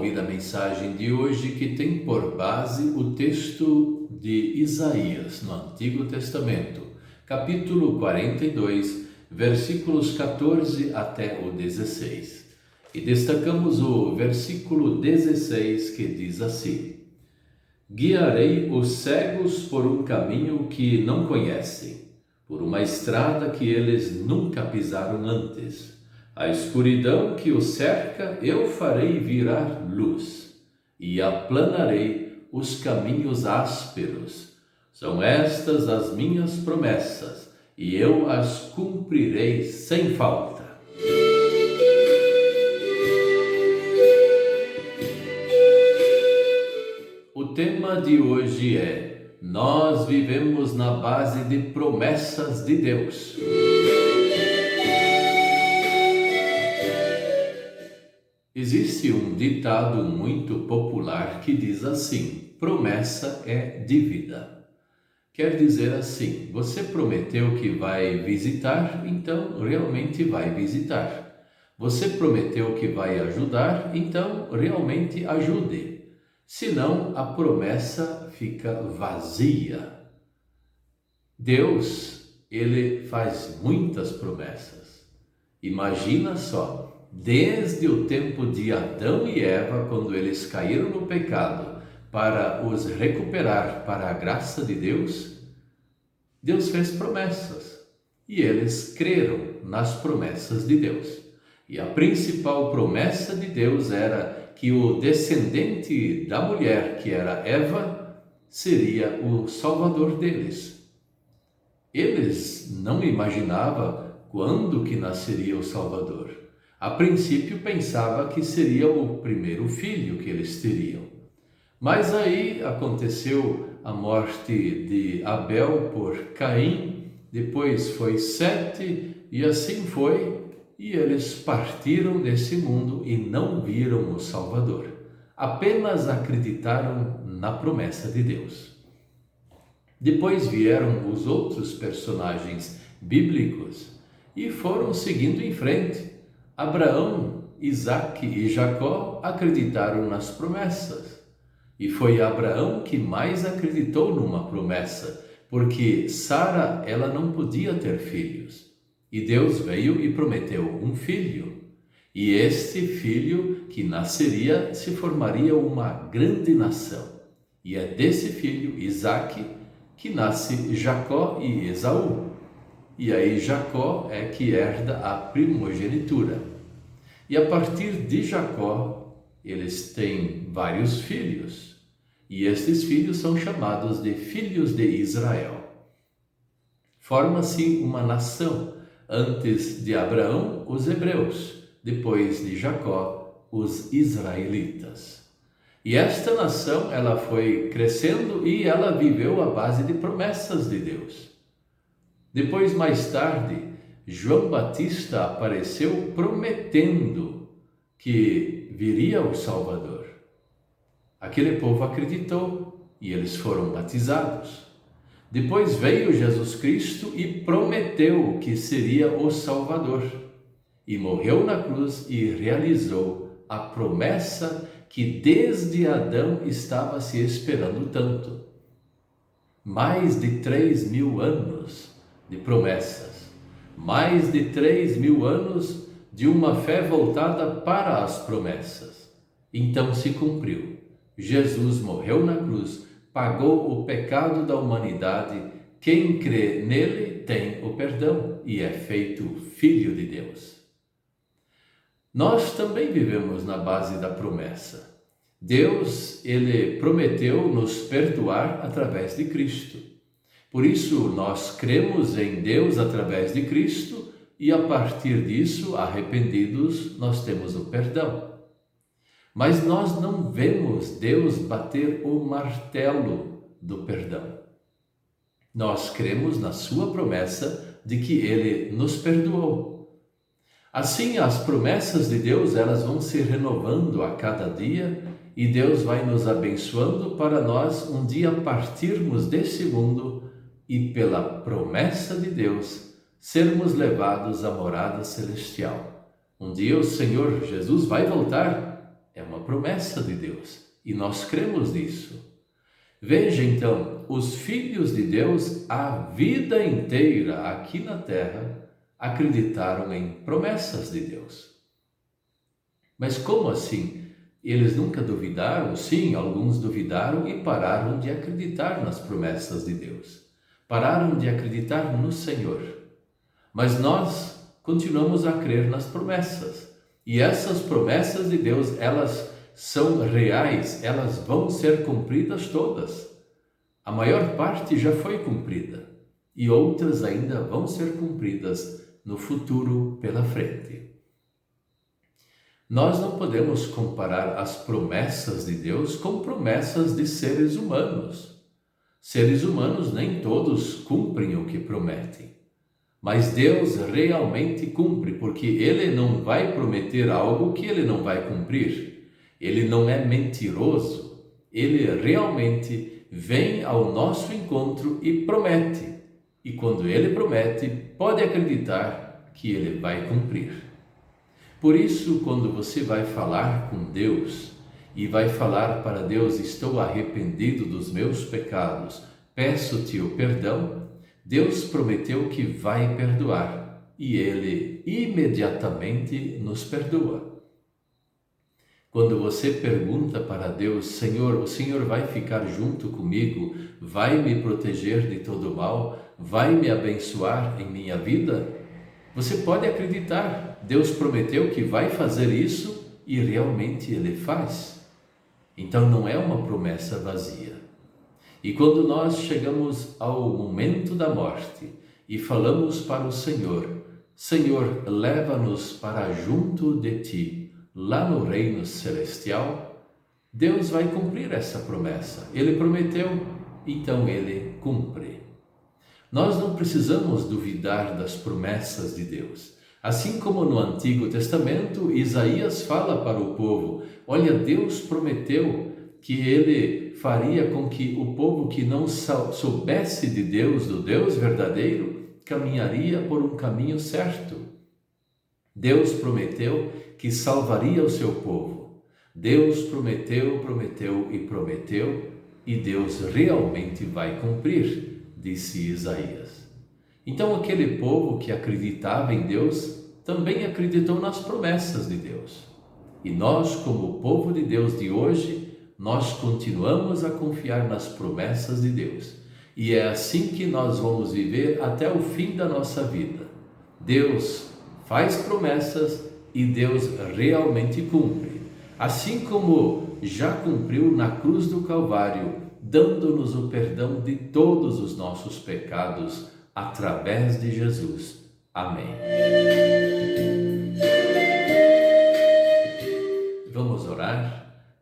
ouvir a mensagem de hoje, que tem por base o texto de Isaías, no Antigo Testamento, capítulo 42, versículos 14 até o 16. E destacamos o versículo 16, que diz assim: Guiarei os cegos por um caminho que não conhecem, por uma estrada que eles nunca pisaram antes. A escuridão que o cerca eu farei virar luz, e aplanarei os caminhos ásperos. São estas as minhas promessas, e eu as cumprirei sem falta. O tema de hoje é: nós vivemos na base de promessas de Deus. Existe um ditado muito popular que diz assim: promessa é dívida. Quer dizer assim, você prometeu que vai visitar, então realmente vai visitar. Você prometeu que vai ajudar, então realmente ajude. Senão a promessa fica vazia. Deus, Ele faz muitas promessas. Imagina só, desde o tempo de Adão e Eva, quando eles caíram no pecado, para os recuperar para a graça de Deus, Deus fez promessas e eles creram nas promessas de Deus. E a principal promessa de Deus era que o descendente da mulher, que era Eva, seria o Salvador deles. Eles não imaginavam quando que nasceria o Salvador. A princípio pensava que seria o primeiro filho que eles teriam. Mas aí aconteceu a morte de Abel por Caim, depois foi Sete, e assim foi, e eles partiram desse mundo e não viram o Salvador. Apenas acreditaram na promessa de Deus. Depois vieram os outros personagens bíblicos e foram seguindo em frente. Abraão, Isaque e Jacó acreditaram nas promessas. E foi Abraão que mais acreditou numa promessa, porque Sara, ela não podia ter filhos. E Deus veio e prometeu um filho. E este filho que nasceria se formaria uma grande nação. E é desse filho, Isaque, que nasce Jacó e Esaú. E aí Jacó é que herda a primogenitura. E a partir de Jacó, eles têm vários filhos. E estes filhos são chamados de filhos de Israel. Forma-se uma nação. Antes de Abraão, os hebreus. Depois de Jacó, os israelitas. E esta nação, ela foi crescendo e ela viveu à base de promessas de Deus. Depois, mais tarde, João Batista apareceu prometendo que viria o Salvador. Aquele povo acreditou e eles foram batizados. Depois veio Jesus Cristo e prometeu que seria o Salvador. E morreu na cruz e realizou a promessa que desde Adão estava se esperando tanto. Mais de 3.000 anos de promessas. Mais de 3.000 anos de uma fé voltada para as promessas. Então se cumpriu. Jesus morreu na cruz, pagou o pecado da humanidade. Quem crê nele tem o perdão e é feito filho de Deus. Nós também vivemos na base da promessa. Deus, ele prometeu nos perdoar através de Cristo. Por isso, nós cremos em Deus através de Cristo e, a partir disso, arrependidos, nós temos o perdão. Mas nós não vemos Deus bater o martelo do perdão. Nós cremos na sua promessa de que Ele nos perdoou. Assim, as promessas de Deus, elas vão se renovando a cada dia e Deus vai nos abençoando para nós um dia partirmos desse mundo e, pela promessa de Deus, sermos levados à morada celestial. Um dia o Senhor Jesus vai voltar. É uma promessa de Deus e nós cremos nisso. Veja então, os filhos de Deus a vida inteira aqui na terra acreditaram em promessas de Deus. Mas como assim? Eles nunca duvidaram? Sim, alguns duvidaram e pararam de acreditar nas promessas de Deus. Pararam de acreditar no Senhor. Mas nós continuamos a crer nas promessas. E essas promessas de Deus, elas são reais, elas vão ser cumpridas todas. A maior parte já foi cumprida e outras ainda vão ser cumpridas no futuro pela frente. Nós não podemos comparar as promessas de Deus com promessas de seres humanos. Seres humanos nem todos cumprem o que prometem. Mas Deus realmente cumpre, porque Ele não vai prometer algo que Ele não vai cumprir. Ele não é mentiroso, Ele realmente vem ao nosso encontro e promete. E quando Ele promete, pode acreditar que Ele vai cumprir. Por isso, quando você vai falar com Deus e vai falar para Deus: estou arrependido dos meus pecados, peço-te o perdão, Deus prometeu que vai perdoar e Ele imediatamente nos perdoa. Quando você pergunta para Deus: Senhor, o Senhor vai ficar junto comigo? Vai me proteger de todo mal? Vai me abençoar em minha vida? Você pode acreditar, Deus prometeu que vai fazer isso e realmente Ele faz. Então não é uma promessa vazia. E quando nós chegamos ao momento da morte e falamos para o Senhor: Senhor, leva-nos para junto de Ti, lá no reino celestial, Deus vai cumprir essa promessa. Ele prometeu, então Ele cumpre. Nós não precisamos duvidar das promessas de Deus. Assim como no Antigo Testamento, Isaías fala para o povo: olha, Deus prometeu que Ele faria com que o povo que não soubesse de Deus, do Deus verdadeiro, caminharia por um caminho certo. Deus prometeu que salvaria o seu povo. Deus prometeu, prometeu e prometeu, e Deus realmente vai cumprir, disse Isaías. Então aquele povo que acreditava em Deus também acreditou nas promessas de Deus. E nós, como povo de Deus de hoje, nós continuamos a confiar nas promessas de Deus. E é assim que nós vamos viver até o fim da nossa vida. Deus faz promessas e Deus realmente cumpre. Assim como já cumpriu na cruz do Calvário, dando-nos o perdão de todos os nossos pecados através de Jesus. Amém. Vamos orar?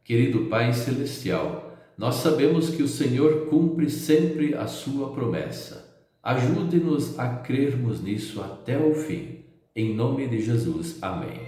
Querido Pai Celestial, nós sabemos que o Senhor cumpre sempre a sua promessa. Ajude-nos a crermos nisso até o fim. Em nome de Jesus. Amém.